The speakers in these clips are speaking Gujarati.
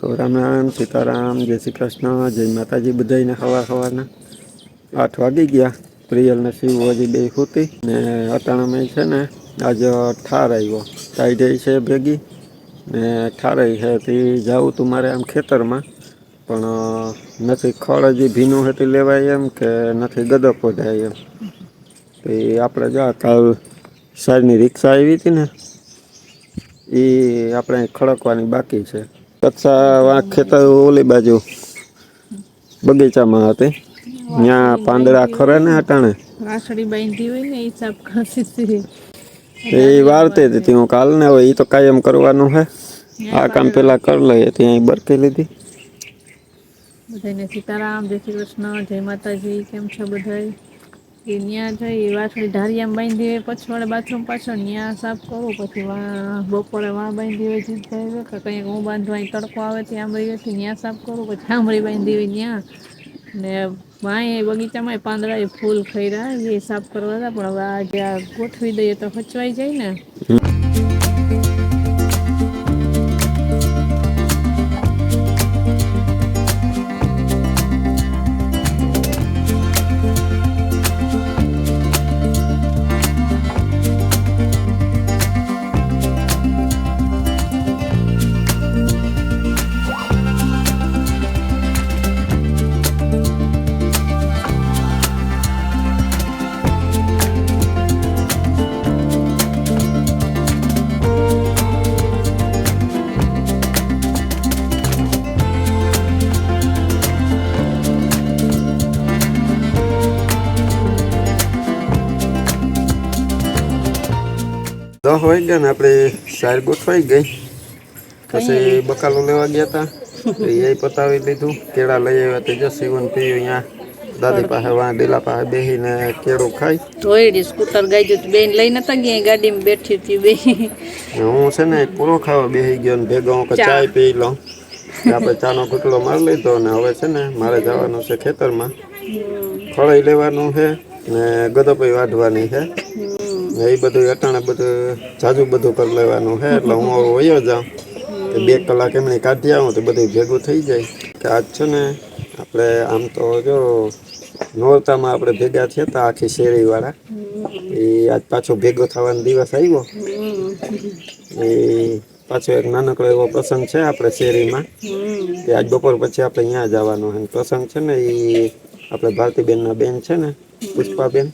તો રામ રામ સીતારામ જય શ્રી કૃષ્ણ જય માતાજી બધાને સવારના 8 વાગી ગયા. પ્રિયલ ને શિવ હજી બે સૂતી ને અટાણામાં છે ને આજે ઠાર આવ્યો ટાઈડ છે ભેગી ને ઠારાઈ છે તે જાવું તું મારે આમ ખેતરમાં પણ નથી ખડ હજી ભીનું હતી લેવાય એમ કે નથી ગદપ પોધાય એમ. તો આપણે જા કાલ સારની રિક્ષા આવી હતી ને એ આપણે ખડકવાની બાકી છે. કચ્છા વાંક ખેતર ઓલી બાજુ બગીચામાં હતી ત્યાં પાંદડા ખરે ને અટાણે વાસળી બાંધી હોય ને હિસાબ ખાસી એ વારતી હતી હું કાલ ને હોય એ તો કાયમ કરવાનું હે. આ કામ પેલા કરી લઈએ ત્યાં બરકી લીધી. બધાને સીતારામ જય શ્રી કૃષ્ણ જય માતાજી. કેમ છે બધાય? એ ન્યા થઈ વાસળી ઢારિયામાં બાંધી હોય પછવાડે બાથરૂમ પાછળ ન્યા સાફ કરું પછી બપોરે બાંધી હોય કંઈક હું બાંધવા તડકો આવે ત્યાં ત્યાં સાફ કરું પછી થાંભળી બાંધી હોય ન્યા ને વાંહે બગીચામાં પાંદડા ફૂલ ખર્યા એ સાફ કરવા હતા પણ હવે આ ગોઠવી દઈએ તો હચવાઈ જાય ને. હોય ગયા ને આપણે સાર ગોઠવાઈ ગઈ પછી બકાલો લેવા ગયા હતા એ પતાવી લીધું. કેળા લઈ આવ્યા તે જો સીવન પીયું અહીંયા દાદી પાસે વાં ડેલા પાસે બેસીને કેળું ખાઈ ધોઈડી સ્કૂટર ગાઈ બેન લઈ નતા ગયા ગાડીમાં બેઠી હતી બે હું છે ને પૂરો ખાવા બેસી ગયો ને ભેગો હું ચાય પી લઉં. આપણે ચાનો ઘૂંટડો મારી લીધો ને હવે છે ને મારે જવાનું છે ખેતરમાં ખળાઈ લેવાનું છે ને ગદપઈ વાઢવાની છે. એ બધું અટાણે બધું જાજુ બધું કરી લેવાનું છે એટલે હું વયો જાઉં 2 કલાક એમની કાઢી આવું તો બધું ભેગું થઈ જાય. કે આજ છે ને આપણે આમ તો જો નોરતામાં આપણે ભેગા થયા હતા આખી શેરીવાળા એ આજ પાછો ભેગો થવાનો દિવસ આવ્યો. એ પાછો એક નાનકડો એવો પ્રસંગ છે આપણે શેરીમાં કે આજ બપોર પછી આપણે અહીંયા જવાનું છે. પ્રસંગ છે ને એ આપણે ભારતીબેનના બેન છે ને પુષ્પાબેન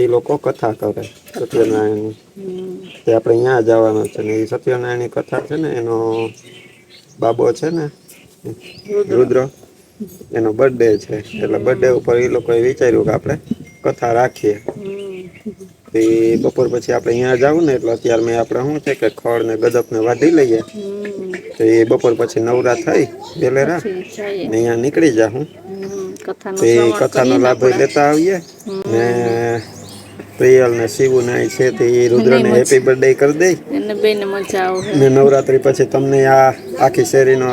એ લોકો કથા કરે સત્યનારાયણની તે આપણે અહીંયા જવાનું છે ને એ સત્યનારાયણની કથા છે ને એનો બાબો છે ને રુદ્ર એનો બર્થડે છે એટલે બર્થડે ઉપર એ લોકોએ વિચાર્યું કે આપણે કથા રાખીએ. એ બપોર પછી આપણે અહીંયા જવું ને એટલે અત્યારે મેં આપણે શું છે કે ખડ ને ગદપને વાઢી લઈએ તો એ બપોર પછી નવરા થઈ વેલેરા ને અહીંયા નીકળી જાઉં તો એ કથાનો લાભ લેતા આવીએ ને પ્રિયલ ને શિવું ને છે તે રુદ્રને હેપી બર્થડે કરી દઈ એને બેને મજા આવે ને નવરાત્રી પછી તમને આ આખી શેરીનો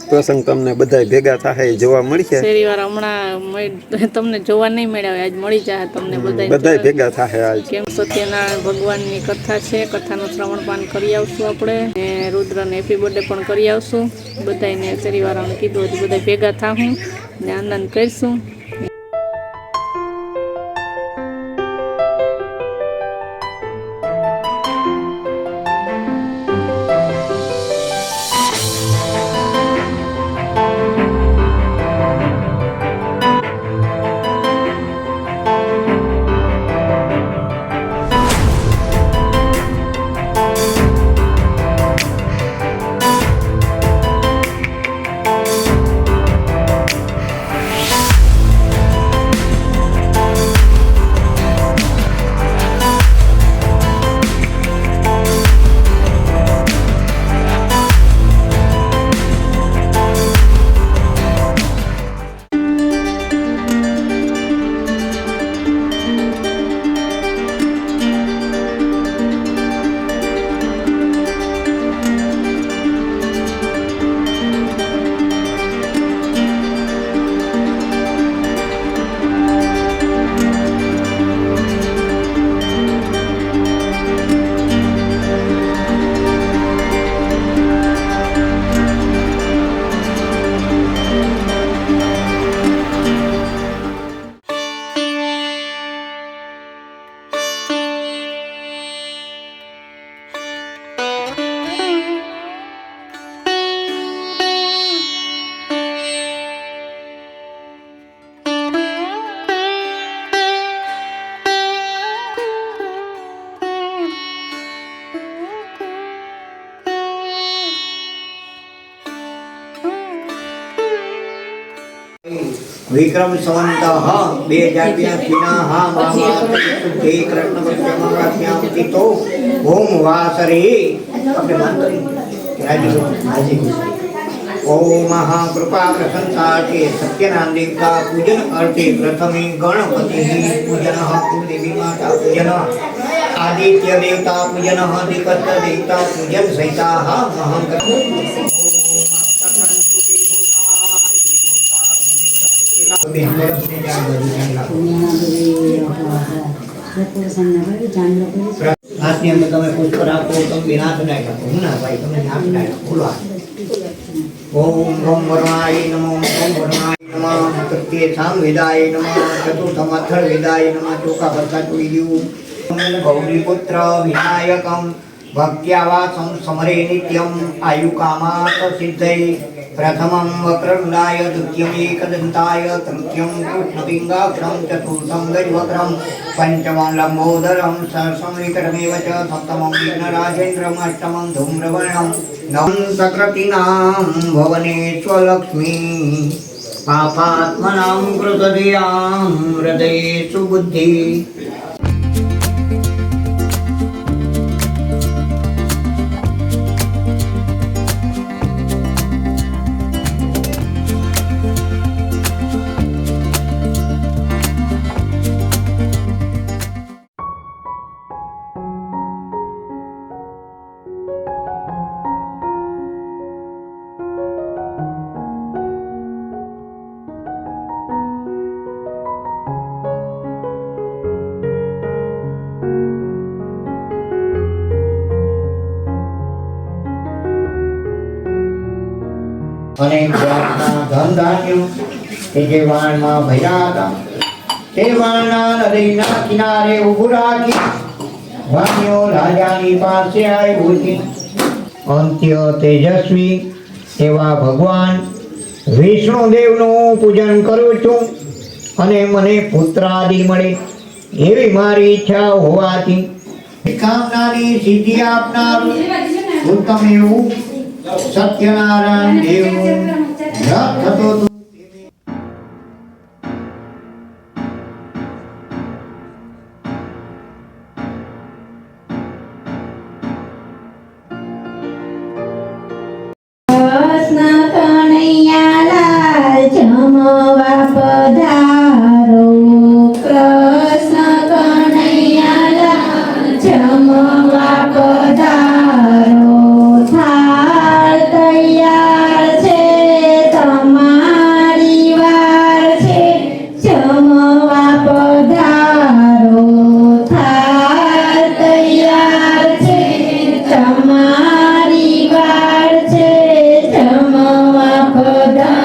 પ્રસંગ તમને બધા ભેગા થાય જોવા મળશે. શેરીવાળા હમણાં તમને જોવા નહીં મળ્યા આજ મળી જાય તમને બધા ભેગા થાય આજ. કેમ સત્યનારાયણ ભગવાનની કથા છે કથાનું શ્રવણ પાન કરી આવશું આપણે ને રુદ્રને હેપી બર્થડે પણ કરી આવશું. બધાને શેરીવાળાને કીધું હતું બધા ભેગા થાશું ને આનંદ કરીશું. વિક્રમ સંવંત 2082 હા શુદ્ધિ કૃષ્ણ પક્ષમાં તો ઓમ વાસરે આપણે માનતો ઓમ મહાકૃપા પ્રશંસા છે સત્યનારાયણ દેવતા પૂજન અર્થે પ્રથમે ગણપતિ પૂજન કુળદેવી માતા પૂજન આદિત્ય દેવતા પૂજન દિક્ક દેવતા પૂજન સહિતા મહં હાથની અંદર તમે પુષ્પ રાખો તમે વિનાશ ના રાખો હું ના ભાઈ તમે નાશ ના રાખો બોલો ઓમ ઓમ વરુણાય નમો ઓમ વરુણાય નમઃ તૃતીય સામ વેદાય નમઃ ચતુર્થમ અથર્વ વેદાય નમઃ ચોકા ભરતા ચોઈ દીવું ગૌરીપુત્ર વિનાયકમ ભક્ત્યાવાસમ સમરે નિત્યમ આયુકામાત સિદ્ધૈ પ્રથમમ વક્રતુંડાય દ્વિતીયમ એકદંતાય તૃતીયમ કૃષ્ણપિંગાક્ષમ ચતુર્થમ ગજવક્રમ પંચમમ લંબોદરમ સહસ્રમ વિકટમેવ ચ સપ્તમમ વિઘ્નરાજેન્દ્રમ અષ્ટમમ ધૂમ્રવર્ણમ નવમ સક્રતિનામ ભવનેશ્વરલક્ષ્મી પાપાત્મનાં કૃતધિયાં હૃદયેષુ બુદ્ધિ અને જાતના ધન ધાન્યો કે જે વાણમાં ભર્યા હતા તે વાણના નદીના કિનારે ઊભું રાખી વાણિયો રાજાની પાસે આવ્યો છે. અંત્ય તેજસ્વી એવા ભગવાન વિષ્ણુદેવનું પૂજન કરું છું અને મને પુત્ર આદિ મળે એવી મારી ઈચ્છા હોવાથી કામનાની સિદ્ધિ આપનારું ઉત્તમ એવું સત્યનારાયણ દેવનું વ્રત થતો હતો. કૃષ્ણ કનૈયાલાલ જમવા પધારો કૃષ્ણ કનૈયાલાલ જમવા પધારો થાળ તૈયાર છે તમારી વાર છે જમવા પધારો થાળ તૈયાર છે તમારી વાર છે જમવા પધારો.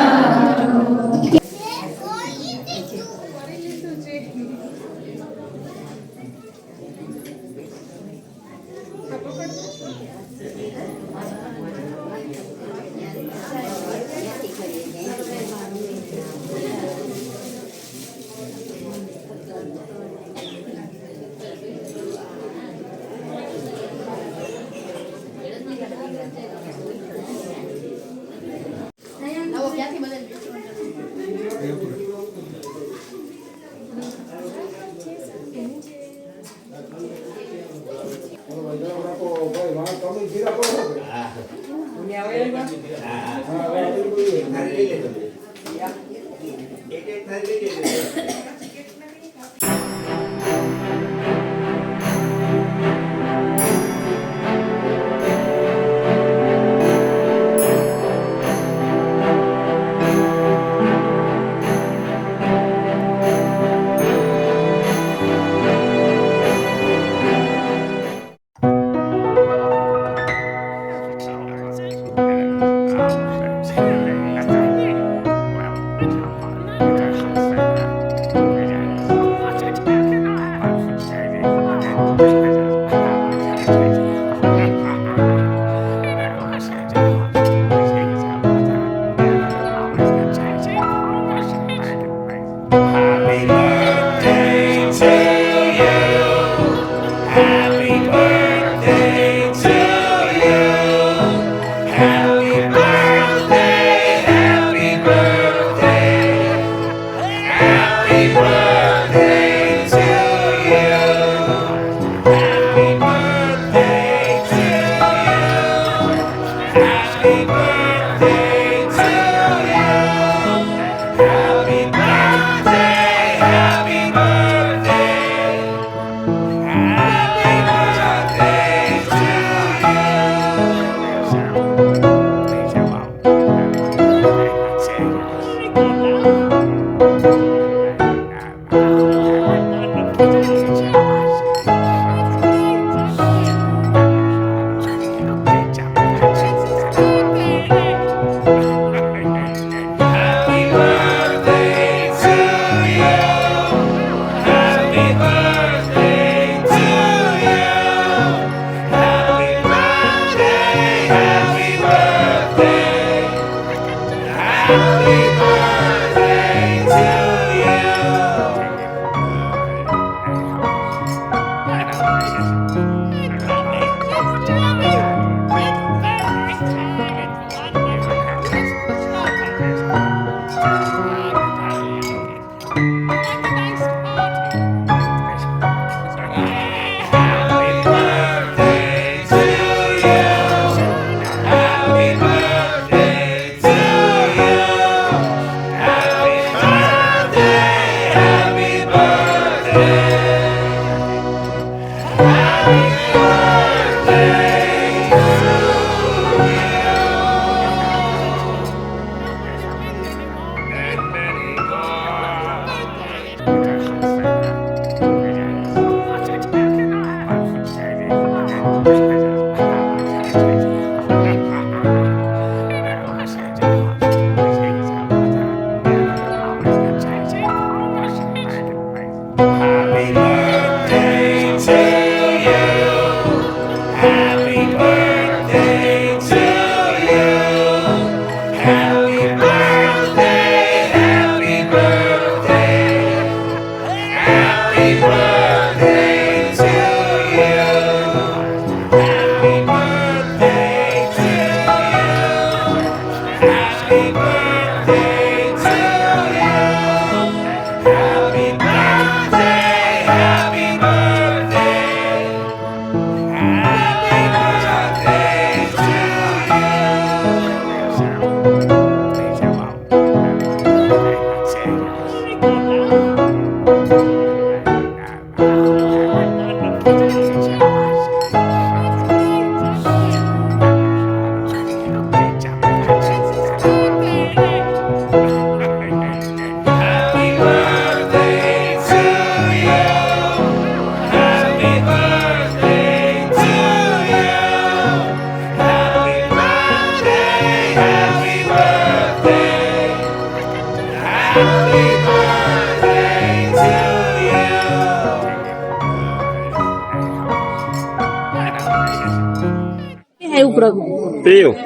પીયું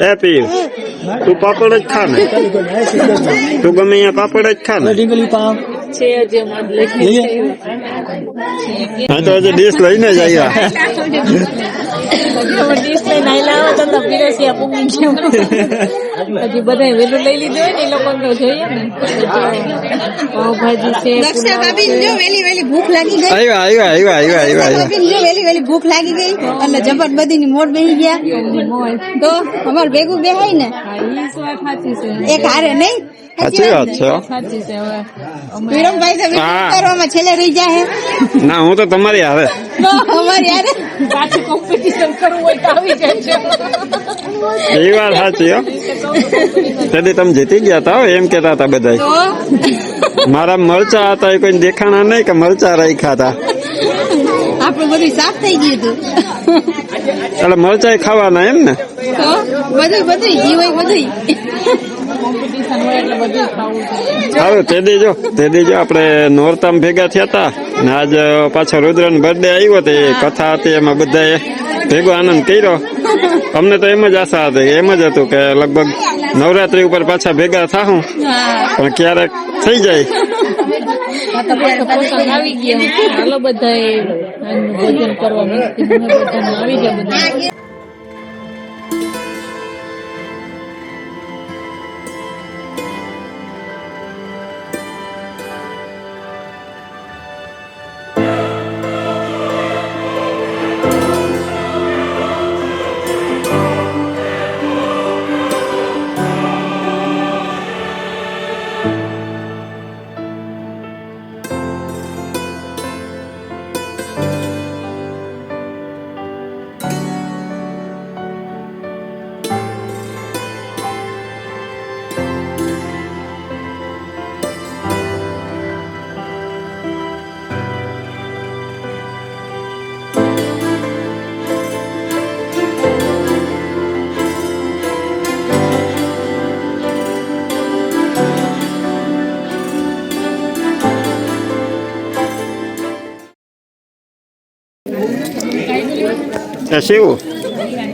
એ પીયું તું પાપડ જ ખા ને તું ગમે અહીંયા પાપડ જ ખા ને છે હજી અમારે લખી હા તો હજી ડીશ લઈને જ આવ્યા હજી બધા વેલું લઈ લીધું હોય ને એ લોકો તો જોઈએ ને પાવભાજી છે દક્ષા ભાભી જો વેલી વેલી ભૂખ લાગી ગઈ આવ્યા ભાભી જો વેલી વેલી ભૂખ લાગી ગઈ એટલે જબર બધી મોડ બેસી ગયા તો અમાર ભેગું બેહાય ને સાચી છે એક હારે નહીં સાચી વાત છે હો. સાચી છે હવે વિરમભાઈ તો હા. કરવામાં છેલ્લે રહી જાય ના હું તો તમારી આવે તો અમારી યાર પાછું કોમ્પિટિશન કરવું હોય તો આવી જાય એ વાત સાચી હો તેથી તમે જીતી ગયા હતા હો, એમ કેતા હતા બધા તો મારા મરચા હતા એ કોઈ દેખાણા નહીં કે મરચા રાખ્યા હતા આપણું બધું સાફ થઈ ગયું હતું એટલે મરચા ખાવાના એમ ને તો બધું જીવ હોય બધું કોમ્પિટિશન હોય એટલે બધું ખાવું જોઈએ સારું તે જો આપણે નોરતામ ભેગા થયા હતા ને આજ પાછો રુદ્રનો બર્થડે આવ્યો તે કથા હતી એમાં બધાએ ભેગો આનંદ કર્યો અમને તો એમ જ આશા હતી એમ જ હતું કે લગભગ નવરાત્રી ઉપર પાછા ભેગા થાઉં પણ ક્યારેક થઈ જાય આવી ગયા હાલો બધા ભોજન કરવા બધાને આવી ગયા બધા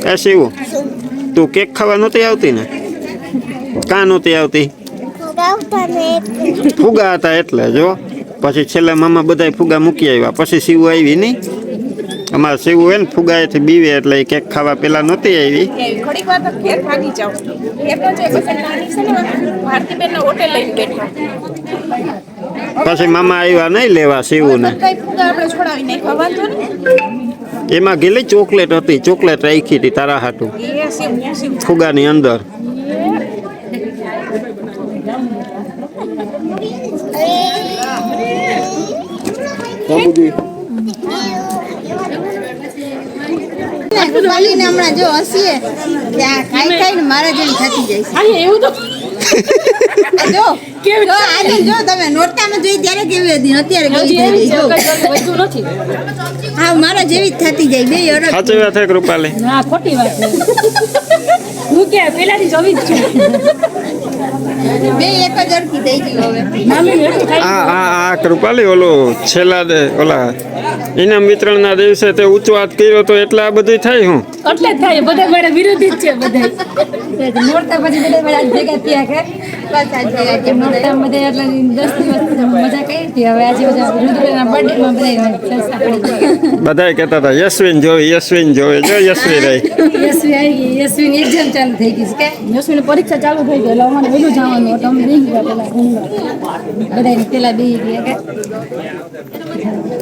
એ શિવું તું કેક ખાવા નહોતી આવતી ને કાં નહોતી આવતી ફુગા હતા એટલે જો પછી છેલ્લે મામા બધાય ફુગા મૂકી આવ્યા પછી સીવું આવી નહીં અમારે સીવું હોય ને ફુગાએથી બીવે એટલે એ કેક ખાવા પેલા નહોતી આવી ઘડીક વાર તો ઘેર ભાગી જાઉં ઘેર તો જે પછી નાની છે ને ભારતીબેન હોટેલ લઈને બેઠા પછી મામા આવ્યા નહીં લેવા સીવું ને કઈ ફુગા આપણે છોડાવી નાખવા વાંધો ને એમાં ગેલી ચોકલેટ હતી ચોકલેટ રાખી હતી તારા હાટું એ સેવ ફુગાની અંદર રૂપાલીને હમણાં જો હસીએ કે આ ખાઈ ખાઈને મારા જેમ થતી જાય હા એવું તો છે જો જો આજે જો તમે નોરતામાં જોઈ ત્યારે કેવી હતી અત્યારે કેવી થઈ ગઈ જો વધુ નથી હા મારા જેવી જ થતી જાય બે અરગ સાચી વાત છે કૃપાલી ના ખોટી વાત છે હું કે પેલાથી જોવી જ છું બે એક જ અરખી થઈ ગઈ હવે આ કૃપાલી ઓલું છેલ્લા ઓલા ઇનામ વિતરણના દિવસે તે ઊંચો હાથ કર્યો તો એટલે આ બધું થાય હું એટલે જ થાય બધા મારા વિરોધી જ છે બધા નોરતા પછી બધા મારા ભેગા થયા કે બસ આજ ભેગા થયા નોરતા બધા એટલે 10 દિવસ મજા કરી હતી હવે આજે બધા રુદ્રના બર્થડે માં બધા જલસા પડી ગયા બધાય કહેતા હતા યશ્વિન જોવે જો યશ્વી રહી યશ્વી આવી ગઈ યશ્વીની એક્ઝામ ચાલુ થઈ ગઈ છે કે યશવીની પરીક્ષા ચાલુ થઈ ગઈ એટલે અમારે વહેલું જવાનું હતું અમે બેસી ગયા પેલા બધાની પેલા બેસી ગયા કે